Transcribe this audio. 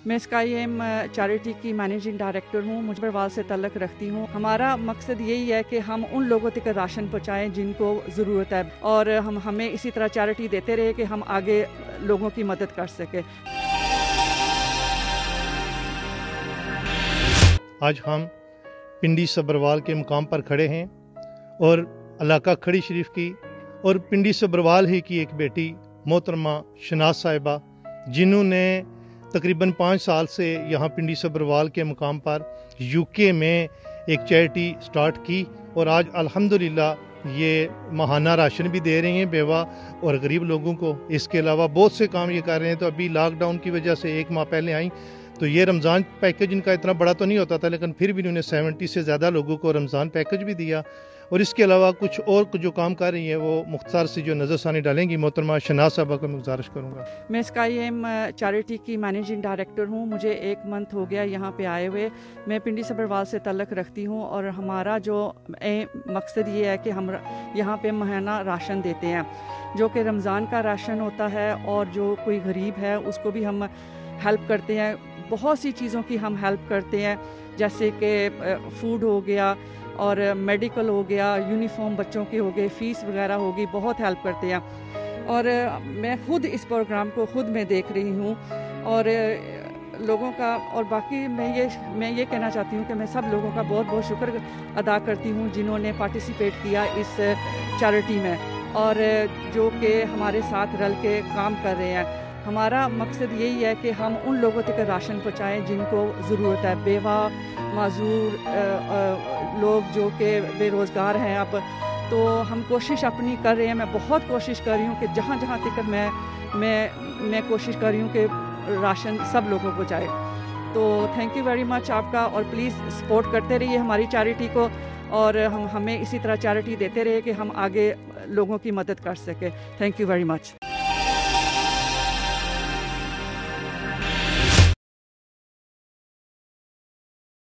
मैं sky M charity की managing director हूँ। मुझ बरवाल से तल्लक रखती हूँ। हमारा मकसद यही है कि हम उन लोगों तक राशन पहुँचाएँ जिनको ज़रूरत है, और हमें इसी तरह चैरिटी देते रहे कि हम आगे लोगों की मदद कर सकें। आज हम पिंडी सब्रवाल के मुकाम पर खड़े हैं और इलाका खड़ी शरीफ की और पिंडी सब्रवाल ही की एक बेटी मोहतरमा शनाज साहिबा, जिन्होंने तकरीबन 5 साल से यहाँ पिंडी सब्रवाल के मुकाम पर यूके में एक चैरिटी स्टार्ट की और आज अल्हम्दुलिल्लाह ये माहाना राशन भी दे रही हैं बेवा और गरीब लोगों को। इसके अलावा बहुत से काम ये कर रहे हैं। तो अभी लॉकडाउन की वजह से 1 माह पहले आई, तो ये रमज़ान पैकेज इनका इतना बड़ा तो नहीं होता था, लेकिन फिर भी इन्होंने 70 से ज़्यादा लोगों को रमज़ान पैकेज भी दिया। और इसके अलावा कुछ और जो काम कर रही हैं वो मुख्तार से जो नज़रसानी डालेंगी मोहतरमा शनाज साहबा को मैं गुजारिश करूँगा। मैं स्काई एम चैरिटी की मैनेजिंग डायरेक्टर हूँ। मुझे 1 मंथ हो गया यहाँ पे आए हुए। मैं पिंडी सब्रवाल से तल्लक रखती हूँ और हमारा जो मकसद ये है कि हम यहाँ पे महीना राशन देते हैं, जो कि रमज़ान का राशन होता है, और जो कोई गरीब है उसको भी हम हेल्प करते हैं। बहुत सी चीज़ों की हम हेल्प करते हैं, जैसे कि फूड हो गया और मेडिकल हो गया, यूनिफॉर्म बच्चों के हो गए, फ़ीस वगैरह होगी, बहुत हेल्प करते हैं। और मैं ख़ुद इस प्रोग्राम को ख़ुद में देख रही हूँ और लोगों का, और बाकी मैं ये कहना चाहती हूँ कि मैं सब लोगों का बहुत बहुत शुक्र अदा करती हूँ जिन्होंने पार्टिसिपेट किया इस चैरिटी में और जो कि हमारे साथ रल के काम कर रहे हैं। हमारा मकसद यही है कि हम उन लोगों तक राशन पहुँचाएँ जिनको ज़रूरत है, बेवा, माजूर लोग जो कि बेरोज़गार हैं अब। तो हम कोशिश अपनी कर रहे हैं, मैं बहुत कोशिश कर रही हूँ कि जहाँ जहाँ तक मैं कोशिश कर रही हूँ कि राशन सब लोगों को जाए। तो थैंक यू वेरी मच आपका, और प्लीज़ सपोर्ट करते रहिए हमारी चैरिटी को, और हमें इसी तरह चैरिटी देते रहे कि हम आगे लोगों की मदद कर सकें। Thank you very much.